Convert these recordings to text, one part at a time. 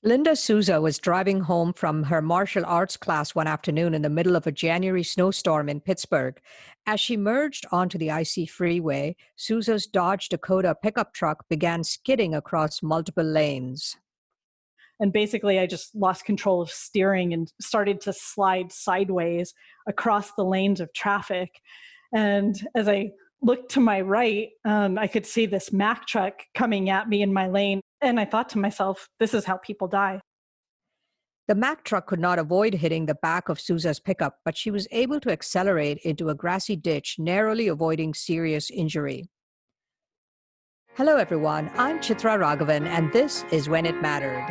Linda Souza was driving home from her martial arts class one afternoon in the middle of a January snowstorm in Pittsburgh. As she merged onto the icy freeway, Souza's Dodge Dakota pickup truck began skidding across multiple lanes. And basically, I just lost control of steering and started to slide sideways across the lanes of traffic. And as I looked to my right, I could see this Mack truck coming at me in my lane. And I thought to myself, this is how people die. The Mack truck could not avoid hitting the back of Souza's pickup, but she was able to accelerate into a grassy ditch, narrowly avoiding serious injury. Hello, everyone. I'm Chitra Ragavan, and this is When It Mattered.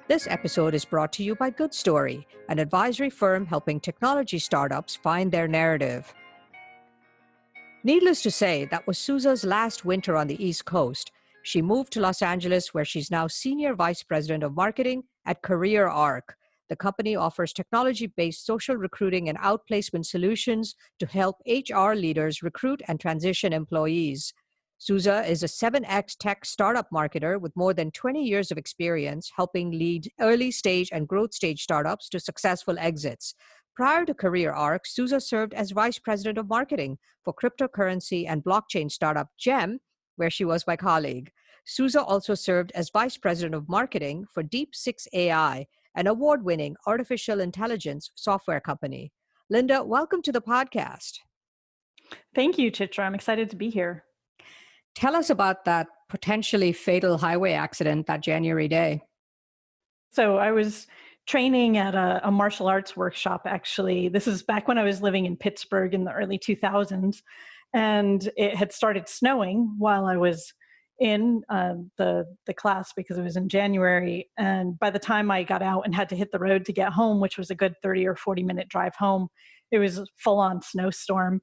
This episode is brought to you by Good Story, an advisory firm helping technology startups find their narrative. Needless to say, that was Souza's last winter on the East Coast. She moved to Los Angeles, where she's now Senior Vice President of Marketing at CareerArc. The company offers technology-based social recruiting and outplacement solutions to help HR leaders recruit and transition employees. Souza is a 7X tech startup marketer with more than 20 years of experience helping lead early stage and growth stage startups to successful exits. Prior to CareerArc, Souza served as Vice President of Marketing for cryptocurrency and blockchain startup Gem, where she was my colleague. Souza also served as Vice President of Marketing for Deep Six AI, an award-winning artificial intelligence software company. Linda, welcome to the podcast. Thank you, Chitra. I'm excited to be here. Tell us about that potentially fatal highway accident that January day. So I was training at a martial arts workshop, actually. This is back when I was living in Pittsburgh in the early 2000s. And it had started snowing while I was in the class because it was in January. And by the time I got out and had to hit the road to get home, which was a good 30 or 40-minute drive home, it was a full-on snowstorm.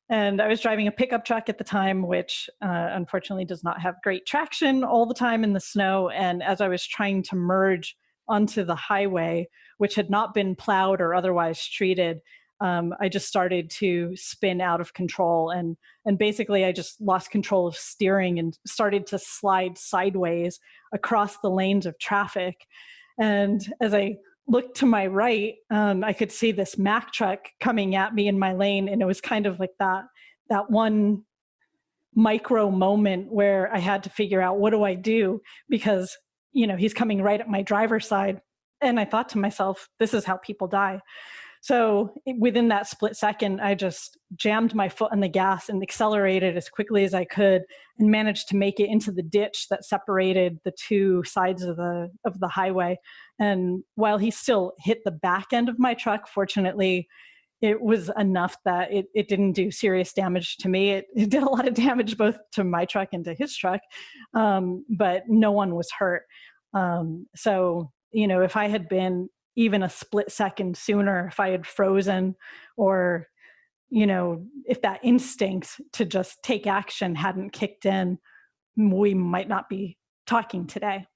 And I was driving a pickup truck at the time, which unfortunately does not have great traction all the time in the snow. And as I was trying to merge onto the highway, which had not been plowed or otherwise treated, I just started to spin out of control. And basically, I just lost control of steering and started to slide sideways across the lanes of traffic. And as I looked to my right, I could see this Mack truck coming at me in my lane. And it was kind of like that one micro moment where I had to figure out, what do I do? Because, he's coming right at my driver's side. And I thought to myself, this is how people die. So within that split second, I just jammed my foot on the gas and accelerated as quickly as I could and managed to make it into the ditch that separated the two sides of the highway. And while he still hit the back end of my truck, fortunately, it was enough that it didn't do serious damage to me. It did a lot of damage both to my truck and to his truck, but no one was hurt. So, if I had been even a split second sooner, if I had frozen or, if that instinct to just take action hadn't kicked in, we might not be talking today.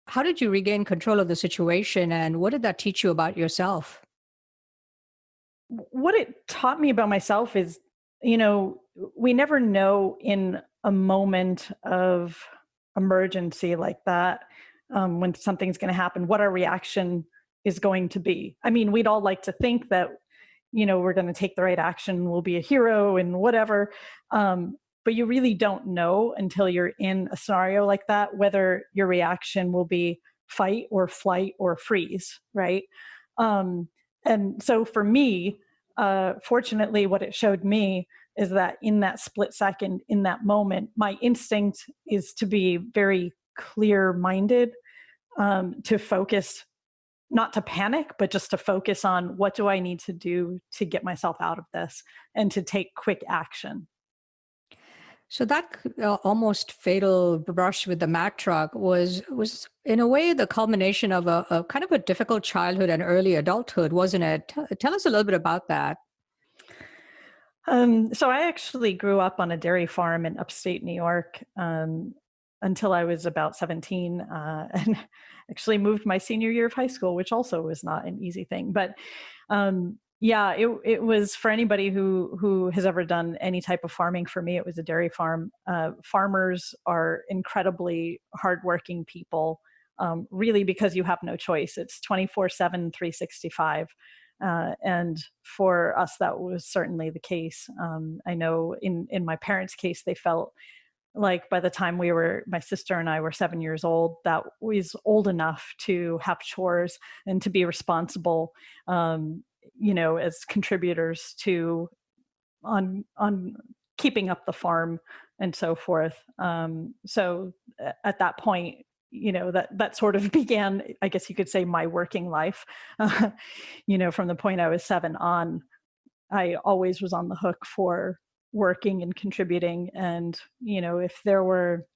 How did you regain control of the situation, and what did that teach you about yourself? What it taught me about myself is, we never know in a moment of emergency like that, when something's going to happen, what our reaction is going to be. I mean, we'd all like to think that, we're going to take the right action, we'll be a hero and whatever. But you really don't know until you're in a scenario like that, whether your reaction will be fight or flight or freeze, right? And so for me, fortunately, what it showed me is that in that split second, in that moment, my instinct is to be very clear-minded, to focus, not to panic, but just to focus on what do I need to do to get myself out of this and to take quick action. So that almost fatal brush with the Mack truck was in a way the culmination of a kind of a difficult childhood and early adulthood, wasn't it? Tell us a little bit about that. So I actually grew up on a dairy farm in upstate New York until I was about 17, and actually moved my senior year of high school, which also was not an easy thing. But Yeah, it was for anybody who has ever done any type of farming. For me, it was a dairy farm. Farmers are incredibly hardworking people, really, because you have no choice. It's 24/7, 365. And for us, that was certainly the case. I know in my parents' case, they felt like by the time my sister and I were 7 years old, that was old enough to have chores and to be responsible, as contributors to on keeping up the farm and so forth. So at that point, that sort of began, I guess you could say, my working life. From the point I was 7 on, I always was on the hook for working and contributing. And, if there were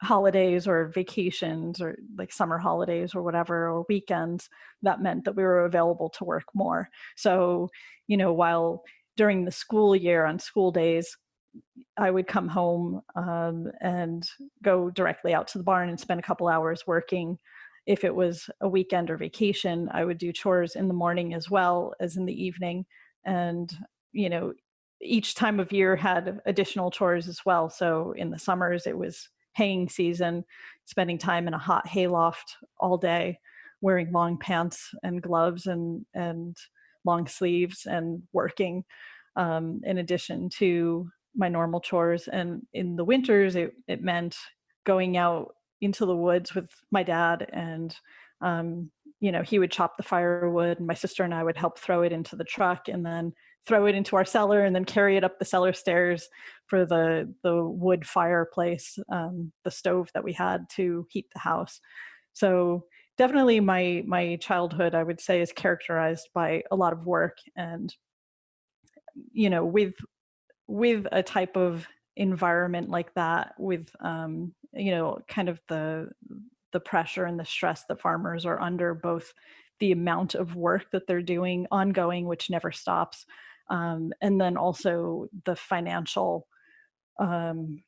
holidays or vacations or like summer holidays or whatever, or weekends, that meant that we were available to work more. So, while during the school year on school days, I would come home and go directly out to the barn and spend a couple hours working. If it was a weekend or vacation, I would do chores in the morning as well as in the evening. And, each time of year had additional chores as well. So in the summers, it was haying season, spending time in a hot hayloft all day, wearing long pants and gloves and long sleeves and working, in addition to my normal chores. And in the winters, it meant going out into the woods with my dad, and he would chop the firewood, and my sister and I would help throw it into the truck, and then throw it into our cellar, and then carry it up the cellar stairs for the wood fireplace, the stove that we had to heat the house. So definitely my childhood, I would say, is characterized by a lot of work, and with a type of environment like that, with kind of the pressure and the stress that farmers are under, both the amount of work that they're doing ongoing, which never stops, and then also the financial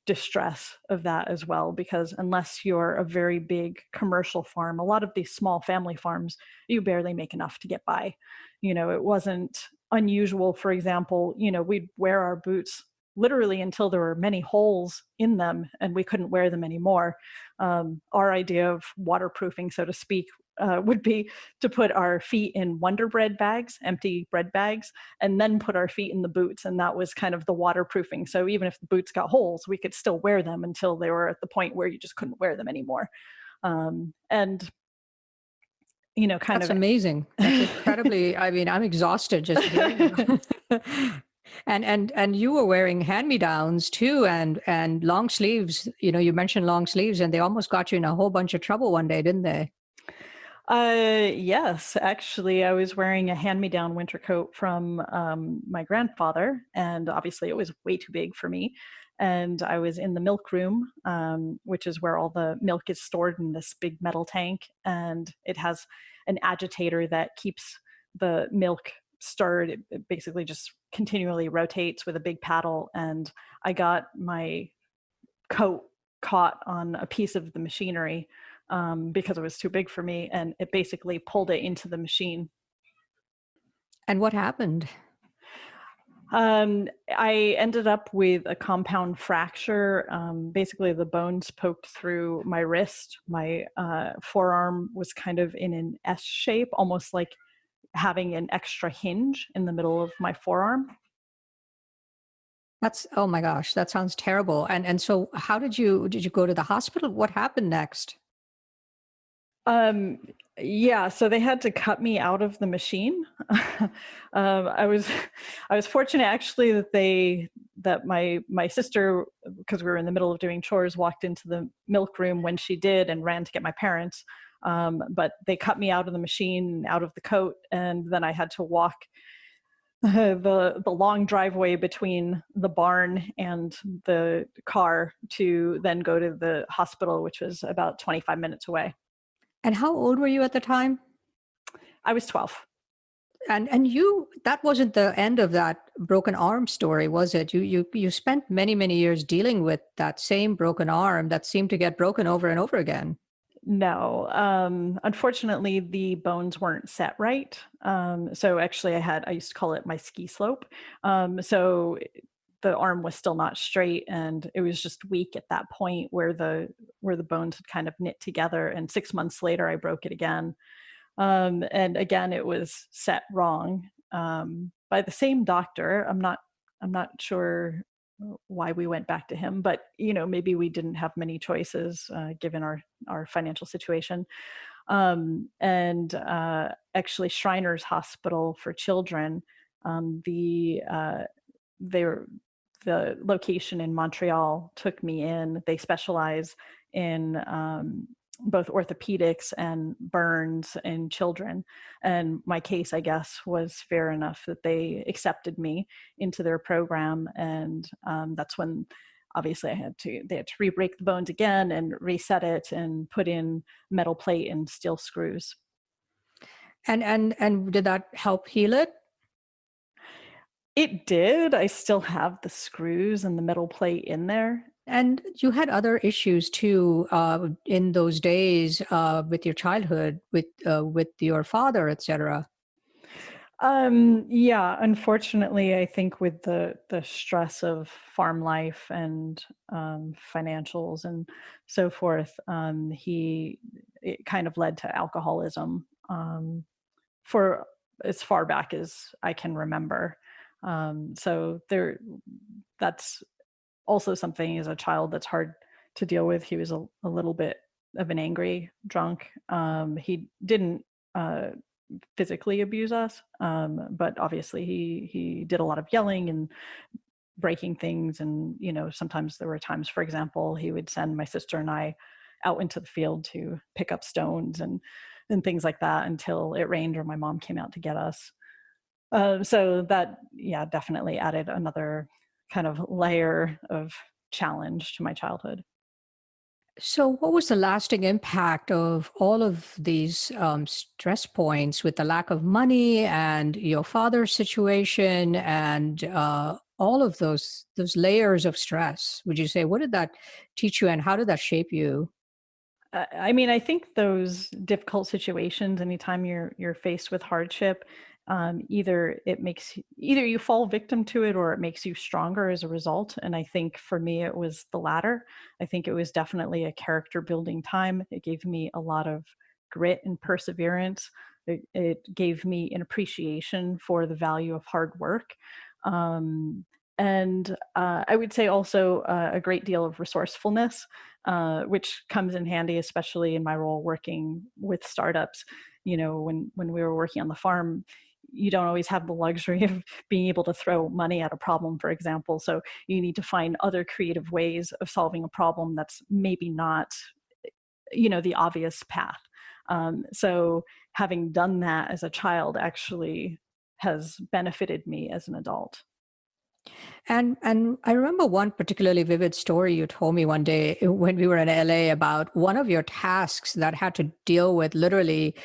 distress of that as well, because unless you're a very big commercial farm, a lot of these small family farms, you barely make enough to get by. It wasn't unusual, for example, we'd wear our boots literally until there were many holes in them and we couldn't wear them anymore. Our idea of waterproofing, so to speak, would be to put our feet in Wonder Bread bags, empty bread bags, and then put our feet in the boots. And that was kind of the waterproofing. So even if the boots got holes, we could still wear them until they were at the point where you just couldn't wear them anymore. And That's amazing. That's incredibly, I mean, I'm exhausted just hearing you. And you were wearing hand-me-downs too, and long sleeves. You mentioned long sleeves, and they almost got you in a whole bunch of trouble one day, didn't they? Yes, actually, I was wearing a hand-me-down winter coat from my grandfather, and obviously it was way too big for me. And I was in the milk room, which is where all the milk is stored in this big metal tank, and it has an agitator that keeps the milk stirred. It basically just continually rotates with a big paddle, and I got my coat caught on a piece of the machinery because it was too big for me, and it basically pulled it into the machine. And what happened? I ended up with a compound fracture. Basically, the bones poked through my wrist. My forearm was kind of in an S shape, almost like having an extra hinge in the middle of my forearm. Oh my gosh, that sounds terrible. And so how did you go to the hospital? What happened next? Yeah, so they had to cut me out of the machine. I was fortunate actually that my sister, because we were in the middle of doing chores, walked into the milk room when she did and ran to get my parents. But they cut me out of the machine, out of the coat, and then I had to walk the long driveway between the barn and the car to then go to the hospital, which was about 25 minutes away. And how old were you at the time? I was 12. And that wasn't the end of that broken arm story, was it? You spent many, many years dealing with that same broken arm that seemed to get broken over and over again. No, unfortunately, the bones weren't set right. So actually, I used to call it my ski slope. So the arm was still not straight, and it was just weak at that point where the bones had kind of knit together. And 6 months later, I broke it again. And again, it was set wrong by the same doctor. I'm not sure why we went back to him, but maybe we didn't have many choices given our financial situation. And actually, Shriners Hospital for Children, they were the location in Montreal took me in. They specialize in both orthopedics and burns in children. And my case, I guess, was fair enough that they accepted me into their program. And that's when obviously they had to re-break the bones again and reset it and put in metal plate and steel screws. And did that help heal it? It did. I still have the screws and the metal plate in there. And you had other issues too in those days with your childhood, with your father, etc. Yeah, unfortunately, I think with the stress of farm life and financials and so forth, it kind of led to alcoholism for as far back as I can remember. So that's also something as a child that's hard to deal with. He was a little bit of an angry drunk. He didn't physically abuse us, but obviously he did a lot of yelling and breaking things. And sometimes there were times, for example, he would send my sister and I out into the field to pick up stones and things like that until it rained or my mom came out to get us. So that, yeah, definitely added another kind of layer of challenge to my childhood. So, what was the lasting impact of all of these stress points with the lack of money and your father's situation and all of those layers of stress? Would you say what did that teach you, and how did that shape you? I mean, I think those difficult situations, anytime you're faced with hardship, either you fall victim to it or it makes you stronger as a result. And I think for me, it was the latter. I think it was definitely a character building time. It gave me a lot of grit and perseverance. It gave me an appreciation for the value of hard work. Um, and I would say also a great deal of resourcefulness, which comes in handy, especially in my role working with startups. When we were working on the farm, you don't always have the luxury of being able to throw money at a problem, for example. So you need to find other creative ways of solving a problem that's maybe not, the obvious path. So having done that as a child actually has benefited me as an adult. And I remember one particularly vivid story you told me one day when we were in LA about one of your tasks that had to deal with literally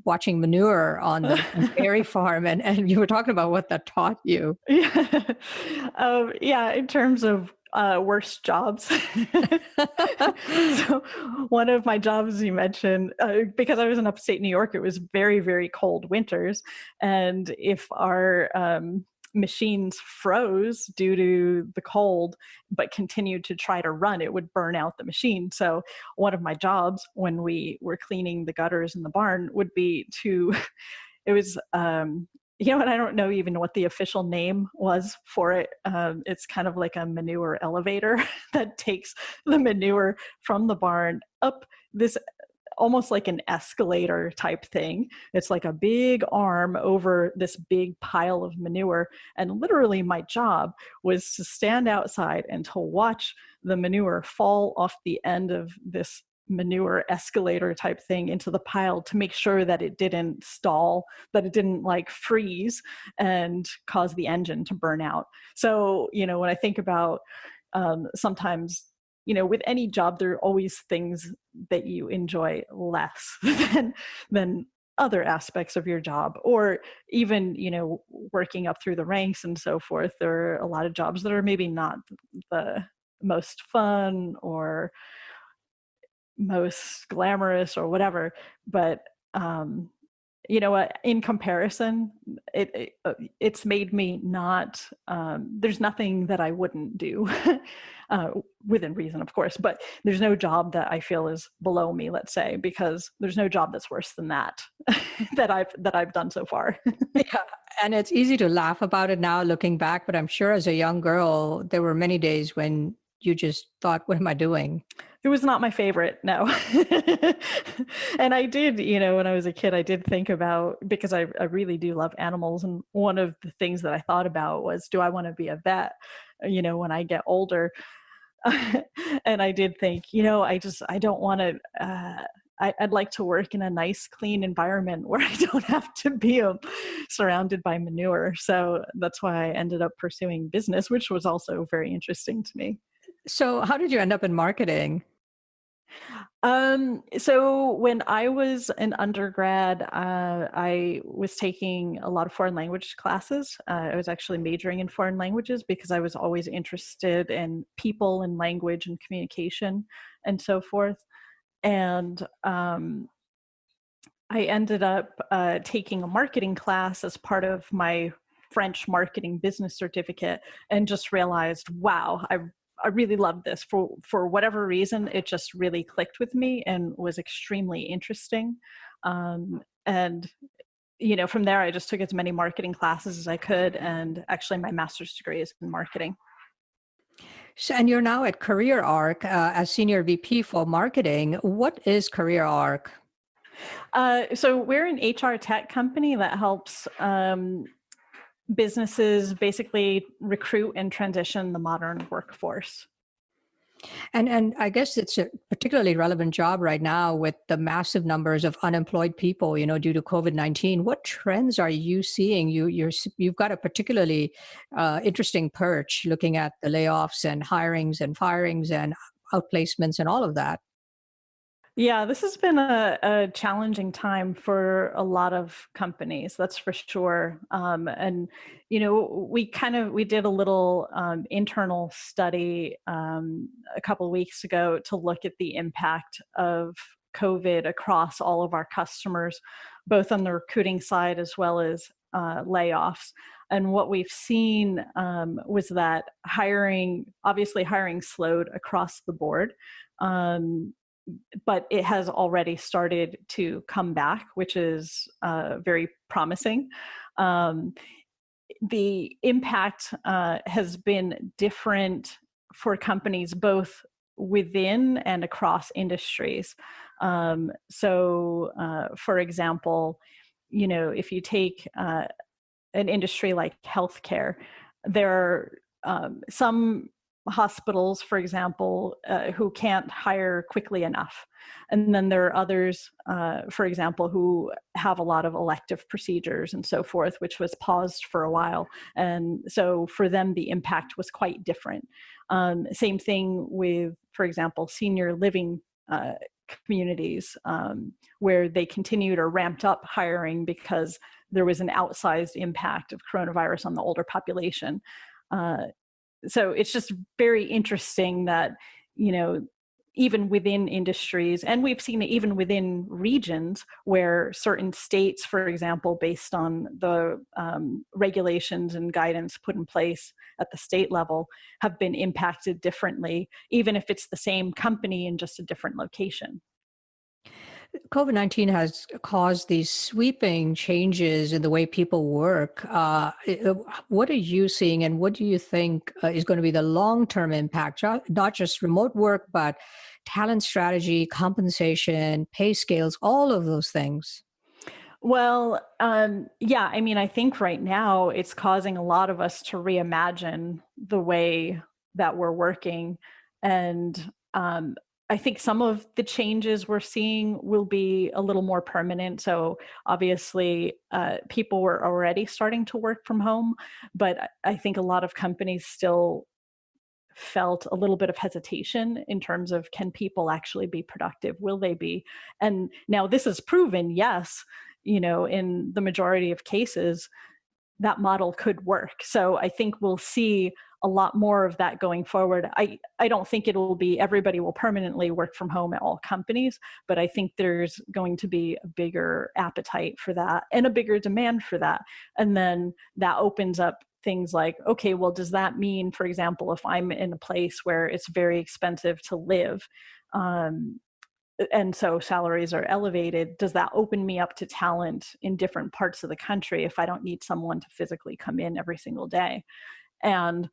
watching manure on the dairy farm, and you were talking about what that taught you. Yeah, yeah. In terms of worst jobs, so one of my jobs you mentioned, because I was in upstate New York, it was very, very cold winters, and if our machines froze due to the cold but continued to try to run, it would burn out the machine. So one of my jobs when we were cleaning the gutters in the barn would be to it was and I don't know even what the official name was for it. It's kind of like a manure elevator that takes the manure from the barn up this almost like an escalator type thing. It's like a big arm over this big pile of manure. And literally my job was to stand outside and to watch the manure fall off the end of this manure escalator type thing into the pile to make sure that it didn't stall, that it didn't like freeze and cause the engine to burn out. So, when I think about sometimes, with any job, there are always things that you enjoy less than other aspects of your job, or even, working up through the ranks and so forth. There are a lot of jobs that are maybe not the most fun or most glamorous or whatever, but you know what, in comparison, it's made me not, there's nothing that I wouldn't do, within reason, of course, but there's no job that I feel is below me, let's say, because there's no job that's worse than that, that I've done so far. Yeah. And it's easy to laugh about it now looking back, but I'm sure as a young girl, there were many days when you just thought, what am I doing? It was not my favorite, no. And I did, you know, when I was a kid, I did think about, because I really do love animals. And one of the things that I thought about was, do I want to be a vet, you know, when I get older? And I did think, you know, I don't want to, I'd like to work in a nice, clean environment where I don't have to be surrounded by manure. So that's why I ended up pursuing business, which was also very interesting to me. So how did you end up in marketing? So when I was an undergrad, I was taking a lot of foreign language classes. I was actually majoring in foreign languages because I was always interested in people and language and communication and so forth. And I ended up taking a marketing class as part of my French marketing business certificate, and just realized, wow, I really loved this. For whatever reason, it just really clicked with me and was extremely interesting. And you know, from there, I just took as many marketing classes as I could, and actually, my master's degree is in marketing. So, and you're now at CareerArc as Senior VP for Marketing. What is CareerArc? So we're an HR tech company that helps businesses basically recruit and transition the modern workforce. And I guess it's a particularly relevant job right now with the massive numbers of unemployed people, you know, due to COVID-19. What trends are you seeing? You've got a particularly interesting perch looking at the layoffs and hirings and firings and outplacements and all of that. Yeah, this has been a challenging time for a lot of companies, that's for sure. And you know, we did a little internal study a couple of weeks ago to look at the impact of COVID across all of our customers, both on the recruiting side as well as layoffs. And what we've seen was that obviously hiring slowed across the board. But it has already started to come back, which is very promising. The impact has been different for companies both within and across industries. For example, you know, if you take an industry like healthcare, there are some hospitals, for example, who can't hire quickly enough. And then there are others, for example, who have a lot of elective procedures and so forth, which was paused for a while. And so for them, the impact was quite different. Same thing with, for example, senior living communities, where they continued or ramped up hiring because there was an outsized impact of coronavirus on the older population. So it's just very interesting that, you know, even within industries, and we've seen it even within regions where certain states, for example, based on the regulations and guidance put in place at the state level, have been impacted differently, even if it's the same company in just a different location. COVID-19 has caused these sweeping changes in the way people work. What are you seeing, and what do you think is going to be the long-term impact, not just remote work, but talent strategy, compensation, pay scales, all of those things? Well, yeah, I mean, I think right now it's causing a lot of us to reimagine the way that we're working. And I think some of the changes we're seeing will be a little more permanent. So obviously, people were already starting to work from home, but I think a lot of companies still felt a little bit of hesitation in terms of, can people actually be productive? Will they be? And now this is proven, yes, you know, in the majority of cases, that model could work. So I think we'll see a lot more of that going forward. I don't think it'll be everybody will permanently work from home at all companies, but I think there's going to be a bigger appetite for that and a bigger demand for that. And then that opens up things like, okay, well, does that mean, for example, if I'm in a place where it's very expensive to live, and so salaries are elevated, does that open me up to talent in different parts of the country if I don't need someone to physically come in every single day? And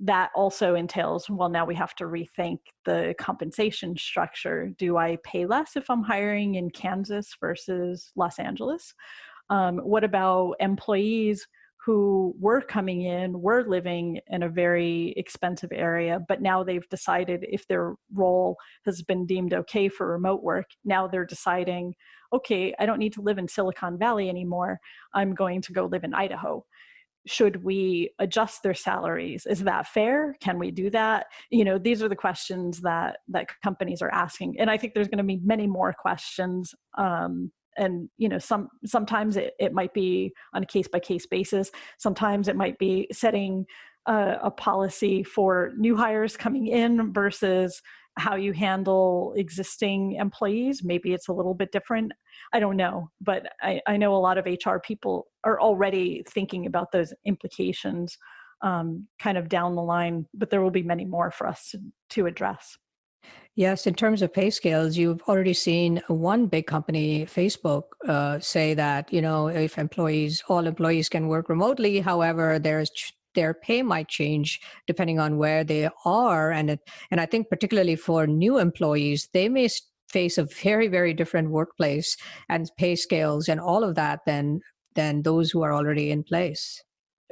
that also entails, well, now we have to rethink the compensation structure. Do I pay less if I'm hiring in Kansas versus Los Angeles? What about employees who were coming in, were living in a very expensive area, but now they've decided, if their role has been deemed okay for remote work, now they're deciding, okay, I don't need to live in Silicon Valley anymore. I'm going to go live in Idaho. Should we adjust their salaries? Is that fair? Can we do that? These are the questions that companies are asking. And I think there's going to be many more questions. And sometimes it might be on a case-by-case basis. Sometimes it might be setting a policy for new hires coming in versus how you handle existing employees. Maybe it's a little bit different. I don't know. But I know a lot of HR people are already thinking about those implications kind of down the line, but there will be many more for us to address. Yes, in terms of pay scales, you've already seen one big company, Facebook, say that, if all employees can work remotely, however, their pay might change depending on where they are. And I think particularly for new employees, they may face a very, very different workplace and pay scales and all of that than those who are already in place.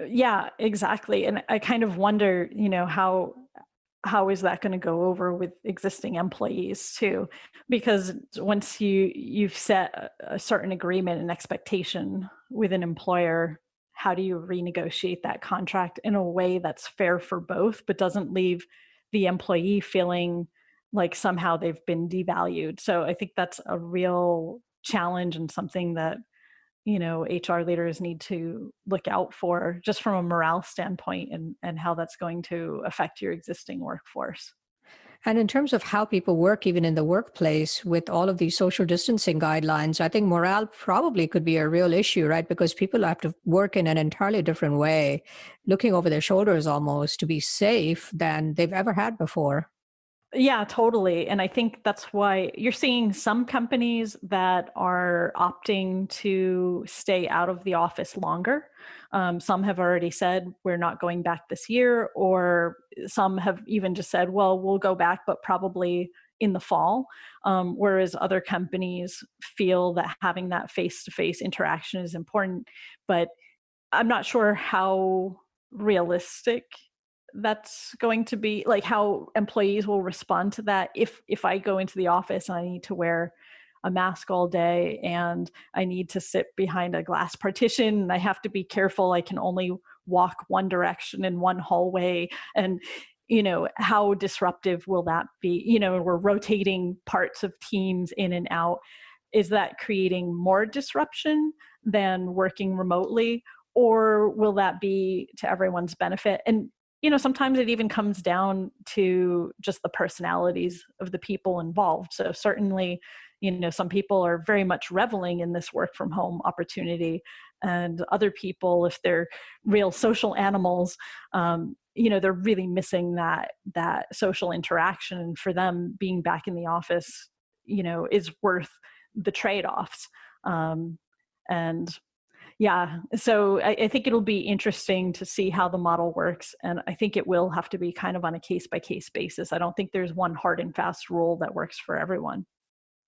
Yeah, exactly. And I kind of wonder, how is that going to go over with existing employees too? Because once you've set a certain agreement and expectation with an employer, how do you renegotiate that contract in a way that's fair for both, but doesn't leave the employee feeling like somehow they've been devalued? So I think that's a real challenge and something that HR leaders need to look out for, just from a morale standpoint, and how that's going to affect your existing workforce. And in terms of how people work, even in the workplace, with all of these social distancing guidelines, I think morale probably could be a real issue, right? Because people have to work in an entirely different way, looking over their shoulders almost, to be safe than they've ever had before. Yeah, totally. And I think that's why you're seeing some companies that are opting to stay out of the office longer. Some have already said, we're not going back this year, or some have even just said, well, we'll go back, but probably in the fall. Whereas other companies feel that having that face-to-face interaction is important. But I'm not sure how realistic that's going to be, like how employees will respond to that. If I go into the office and I need to wear a mask all day and I need to sit behind a glass partition and I have to be careful, I can only walk one direction in one hallway, and how disruptive will that be? We're rotating parts of teams in and out. Is that creating more disruption than working remotely, or will that be to everyone's benefit? And sometimes it even comes down to just the personalities of the people involved. So certainly, some people are very much reveling in this work from home opportunity, and other people, if they're real social animals, they're really missing that social interaction. And for them, being back in the office, is worth the trade-offs. And yeah, so I think it'll be interesting to see how the model works. And I think it will have to be kind of on a case-by-case basis. I don't think there's one hard and fast rule that works for everyone.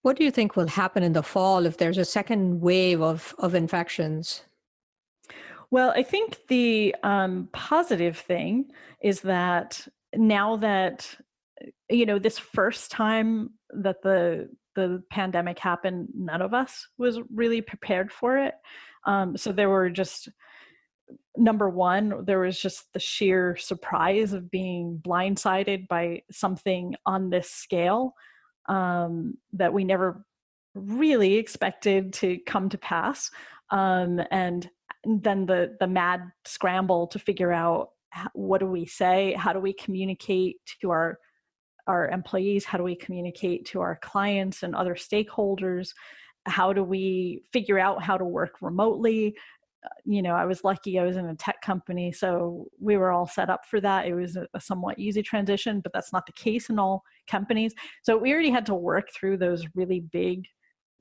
What do you think will happen in the fall if there's a second wave of infections? Well, I think the positive thing is that now that, this first time that the pandemic happened, none of us was really prepared for it. So there were just, number one, there was just the sheer surprise of being blindsided by something on this scale that we never really expected to come to pass. And then the mad scramble to figure out what do we say? How do we communicate to our employees? How do we communicate to our clients and other stakeholders? How do we figure out how to work remotely? I was lucky I was in a tech company, so we were all set up for that. It was a somewhat easy transition, but that's not the case in all companies. So we already had to work through those really big,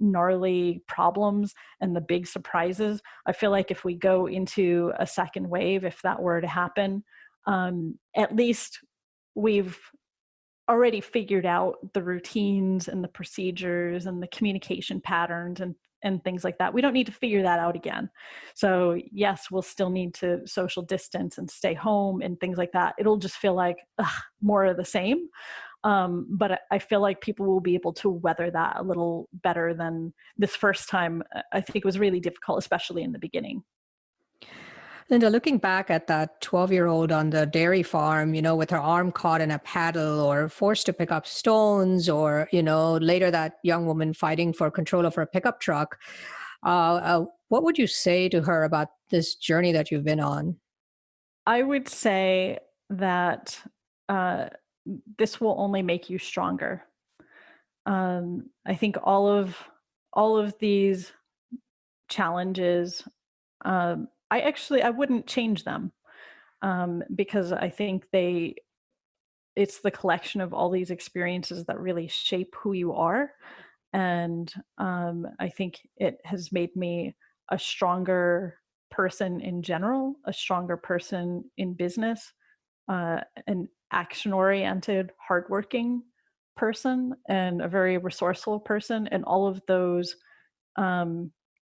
gnarly problems and the big surprises. I feel like if we go into a second wave, if that were to happen, at least we've already figured out the routines and the procedures and the communication patterns and things like that. We don't need to figure that out again. So yes, we'll still need to social distance and stay home and things like that. It'll just feel like more of the same. But I feel like people will be able to weather that a little better than this first time. I think it was really difficult, especially in the beginning. Linda, looking back at that 12-year-old on the dairy farm, with her arm caught in a paddle or forced to pick up stones, or, later that young woman fighting for control of her pickup truck, what would you say to her about this journey that you've been on? I would say that this will only make you stronger. I think all of these challenges, I wouldn't change them, because I think it's the collection of all these experiences that really shape who you are. And I think it has made me a stronger person in general, a stronger person in business, an action-oriented, hardworking person, and a very resourceful person. And all of those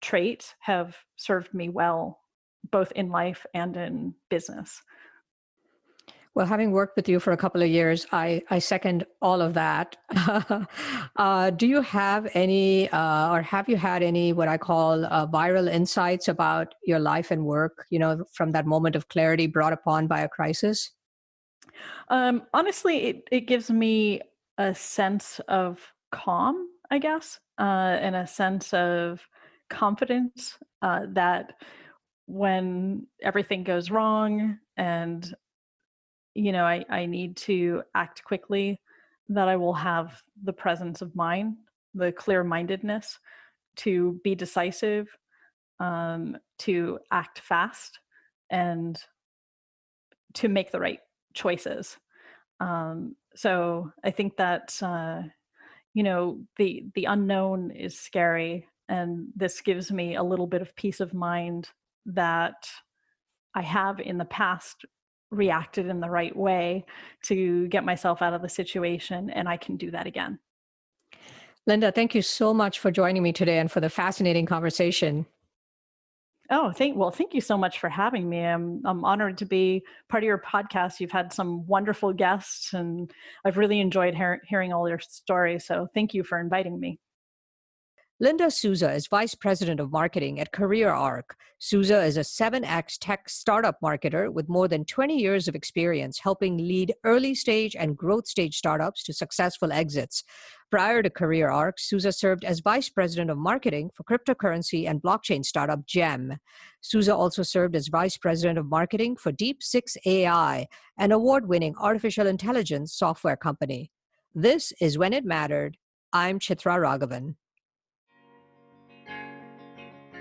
traits have served me well, both in life and in business. Well, having worked with you for a couple of years, I second all of that. Do you have any, or have you had any, what I call viral insights about your life and work, from that moment of clarity brought upon by a crisis? Honestly, it gives me a sense of calm, I guess, and a sense of confidence that when everything goes wrong and I need to act quickly, that I will have the presence of mind, the clear-mindedness to be decisive, to act fast, and to make the right choices. So I think that the unknown is scary, and this gives me a little bit of peace of mind that I have in the past reacted in the right way to get myself out of the situation, and I can do that again. Linda, thank you so much for joining me today and for the fascinating conversation. Oh, thank you so much for having me. I'm honored to be part of your podcast. You've had some wonderful guests, and I've really enjoyed hearing all your stories. So thank you for inviting me. Linda Souza is Vice President of Marketing at CareerArc. Souza is a 7X tech startup marketer with more than 20 years of experience helping lead early stage and growth stage startups to successful exits. Prior to CareerArc, Souza served as Vice President of Marketing for cryptocurrency and blockchain startup Gem. Souza also served as Vice President of Marketing for Deep6 AI, an award-winning artificial intelligence software company. This is When It Mattered. I'm Chitra Ragavan.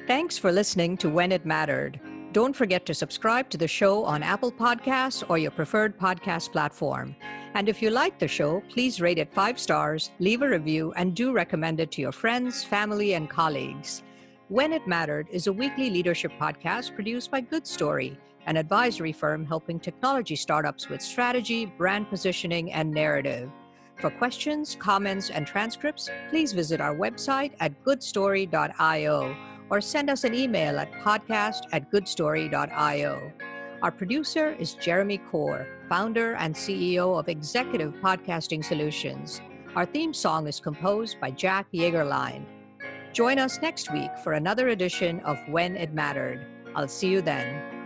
Thanks for listening to When It Mattered. Don't forget to subscribe to the show on Apple Podcasts or your preferred podcast platform. And if you like the show, please rate it 5 stars, leave a review, and do recommend it to your friends, family, and colleagues. When It Mattered is a weekly leadership podcast produced by Good Story, an advisory firm helping technology startups with strategy, brand positioning, and narrative. For questions, comments, and transcripts, please visit our website at goodstory.io. or send us an email at podcast@goodstory.io. Our producer is Jeremy Kaur, founder and CEO of Executive Podcasting Solutions. Our theme song is composed by Jack Yeagerline. Join us next week for another edition of When It Mattered. I'll see you then.